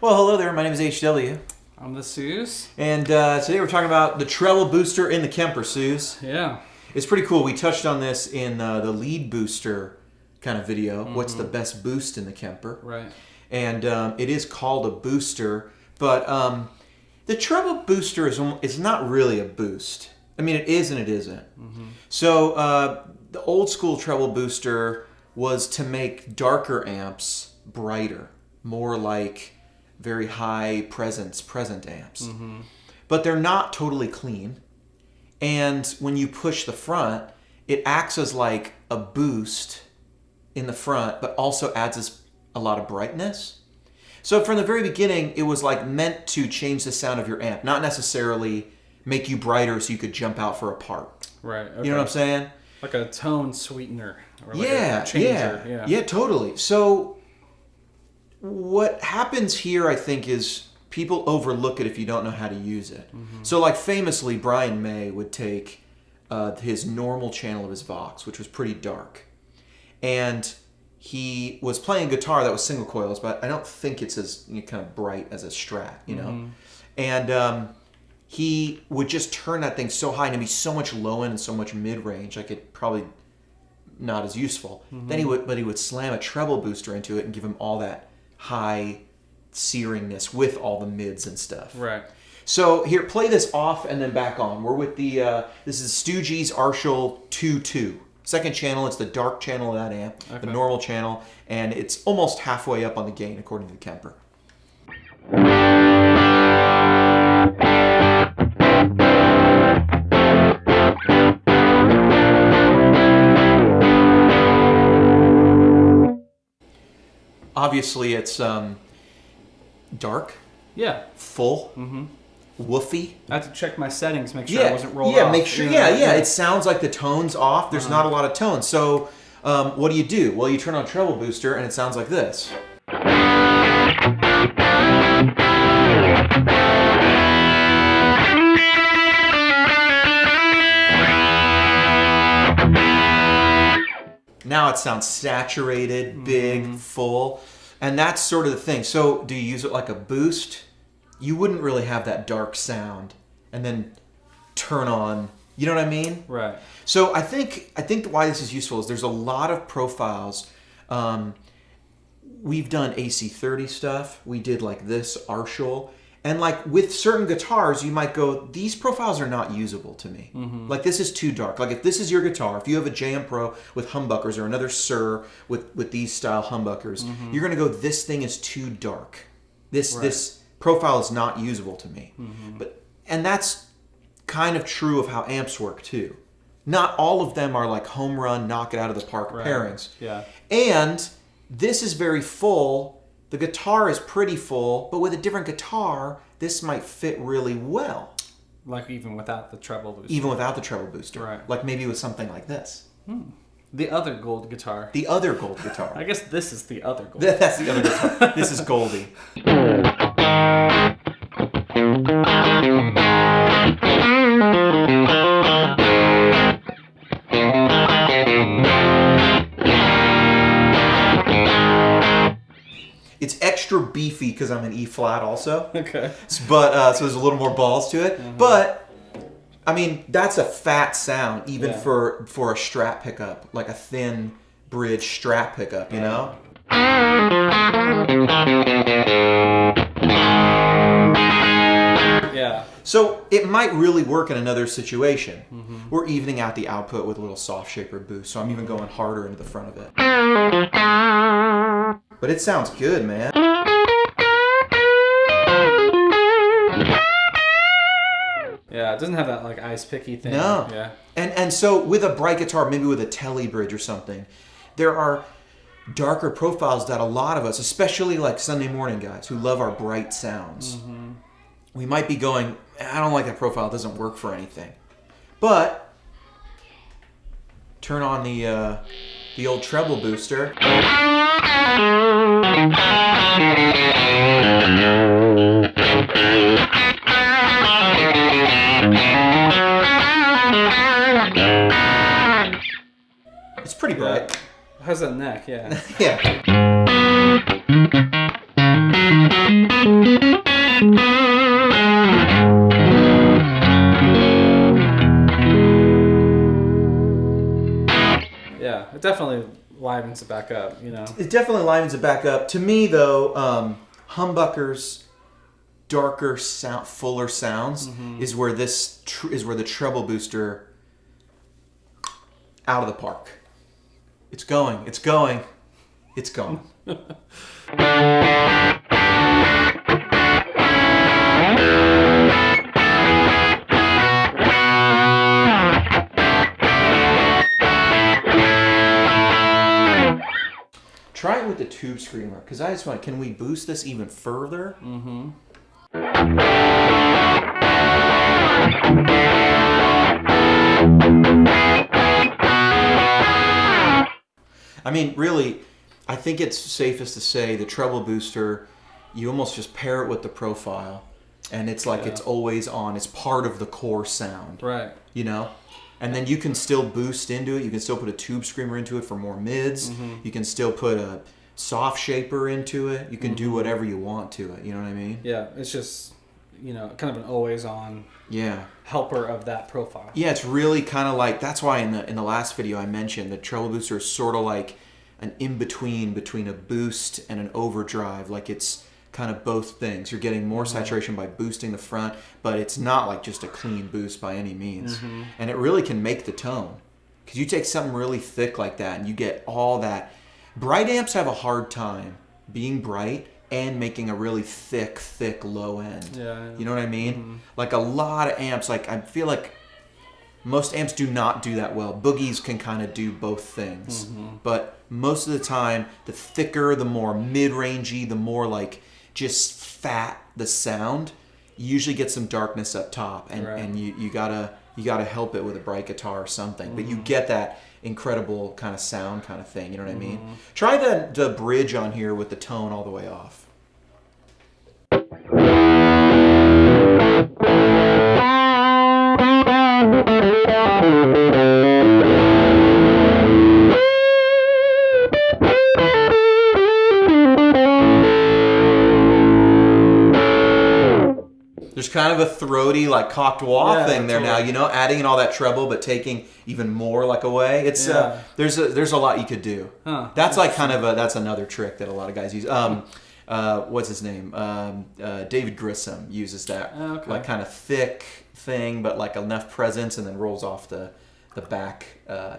Well, hello there. My name is HW. I'm the Suze. And today we're talking about the treble booster in the Kemper, Suze. Yeah. It's pretty cool. We touched on this in the lead booster kind of video. Mm-hmm. What's the best boost in the Kemper? Right. And it is called a booster, but the treble booster is not really a boost. I mean, it is and it isn't. Mm-hmm. So the old school treble booster was to make darker amps brighter, more like very high present amps. Mm-hmm. But they're not totally clean. And when you push the front, it acts as like a boost in the front, but also adds a lot of brightness. So from the very beginning, it was like meant to change the sound of your amp, not necessarily make you brighter so you could jump out for a part. Right. Okay. You know what I'm saying? Like a tone sweetener. Or like a changer. Yeah, totally. So what happens here, I think, is people overlook it if you don't know how to use it. Mm-hmm. So like famously, Brian May would take his normal channel of his Vox, which was pretty dark, and he was playing guitar that was single coils, but I don't think it's as kind of bright as a Strat, you know? Mm-hmm. And he would just turn that thing so high and it'd be so much low end and so much mid range, like it probably not as useful. Mm-hmm. Then he would slam a treble booster into it and give him all that high searingness with all the mids and stuff. Right. So here, play this off and then back on. We're with the this is Stooges Arshel 2.2. Second channel, it's the dark channel of that amp, okay. The normal channel, and it's almost halfway up on the gain according to the Kemper. Obviously, it's dark. Yeah. Full. Mm-hmm. Woofy. I had to check my settings, make sure I wasn't rolled off. Yeah, make sure. Yeah. It sounds like the tone's off. There's not a lot of tone. So, what do? Well, you turn on treble booster, and it sounds like this. Now it sounds saturated, big, full, and that's sort of the thing. So do you use it like a boost? You wouldn't really have that dark sound and then turn on, you know what I mean? Right. So I think why this is useful is there's a lot of profiles. We've done AC30 stuff. We did like this Arshel. And like with certain guitars, you might go, these profiles are not usable to me. Mm-hmm. Like this is too dark. Like if this is your guitar, if you have a JM Pro with humbuckers or another Sir with these style humbuckers, you're going to go, this thing is too dark. This profile is not usable to me. Mm-hmm. And that's kind of true of how amps work too. Not all of them are like home run, knock it out of the park pairings. Yeah. And this is very full. The guitar is pretty full, but with a different guitar, this might fit really well. Like even without the treble booster. Even without the treble booster. Right. Like maybe with something like this. The other gold guitar. The other gold guitar. I guess this is the other gold. That's the other guitar. This is Goldie. It's extra beefy because I'm in E flat also. Okay. But so there's a little more balls to it. Mm-hmm. But I mean, that's a fat sound even for a Strat pickup, like a thin bridge Strat pickup, you know? Yeah. So it might really work in another situation. Mm-hmm. We're evening out the output with a little soft shaper boost, so I'm even going harder into the front of it. But it sounds good, man. Yeah, it doesn't have that like ice picky thing. No. Yeah. And so with a bright guitar, maybe with a telly bridge or something, there are darker profiles that a lot of us, especially like Sunday morning guys who love our bright sounds, we might be going, I don't like that profile, it doesn't work for anything. But turn on the old treble booster. It's pretty bright. How's that neck? Yeah. Yeah. livens it back up, you know. It definitely livens it back up. To me, though, humbuckers, darker sound, fuller sounds is where is where the treble booster out of the park. It's going. It's going. It's going. Try it with the tube screamer, because I just want. Can we boost this even further? Mm-hmm. I mean, really, I think it's safest to say the treble booster, you almost just pair it with the profile, and it's like it's always on. It's part of the core sound. Right. You know? And then you can still boost into it. You can still put a tube screamer into it for more mids. You can still put a soft shaper into it. You can do whatever you want to it. You know what I mean? Yeah, it's just, you know, kind of an always on helper of that profile. Yeah, it's really kind of like, that's why in the last video I mentioned the treble booster is sort of like an in-between between a boost and an overdrive. Like it's kind of both things. You're getting more saturation by boosting the front, but it's not like just a clean boost by any means. And it really can make the tone. Because you take something really thick like that and you get all that. Bright amps have a hard time being bright and making a really thick low end. Yeah. You know what I mean? Like a lot of amps, like I feel like most amps do not do that well. Boogies can kind of do both things. But most of the time, the thicker, the more mid-rangey, the more like just fat the sound, you usually get some darkness up top, and you gotta help it with a bright guitar or something. But you get that incredible kind of sound kind of thing. You know what I mean? Try the bridge on here with the tone all the way off. There's kind of a throaty, like cocked wah thing there now, you know, adding in all that treble, but taking even more like away. It's there's a lot you could do. That's like kind of that's another trick that a lot of guys use. What's his name? David Grissom uses that like kind of thick thing, but like enough presence, and then rolls off the back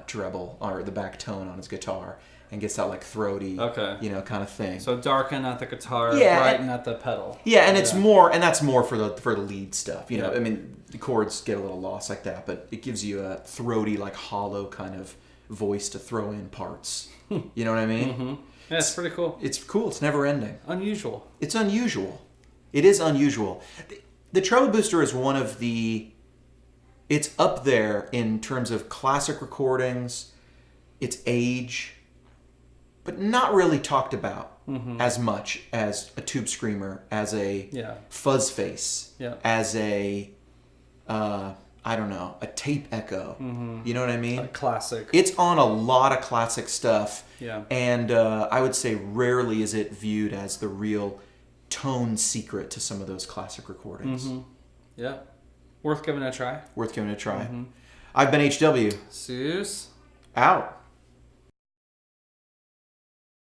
treble or the back tone on his guitar. And gets that like throaty, you know, kind of thing. So darken at the guitar, brighten at the pedal. Yeah, and it's more, and that's more for the lead stuff. You know, I mean, the chords get a little lost like that, but it gives you a throaty, like hollow kind of voice to throw in parts. You know what I mean? Yeah, it's pretty cool. It's cool. It's never ending. Unusual. It's unusual. It is unusual. The treble booster is one of the. It's up there in terms of classic recordings, its age. But not really talked about as much as a tube screamer, as a fuzz face, as a, I don't know, a tape echo. You know what I mean? A classic. It's on a lot of classic stuff. Yeah. And I would say rarely is it viewed as the real tone secret to some of those classic recordings. Yeah. Worth giving it a try. Worth giving it a try. I've been HW. Zeus. Out.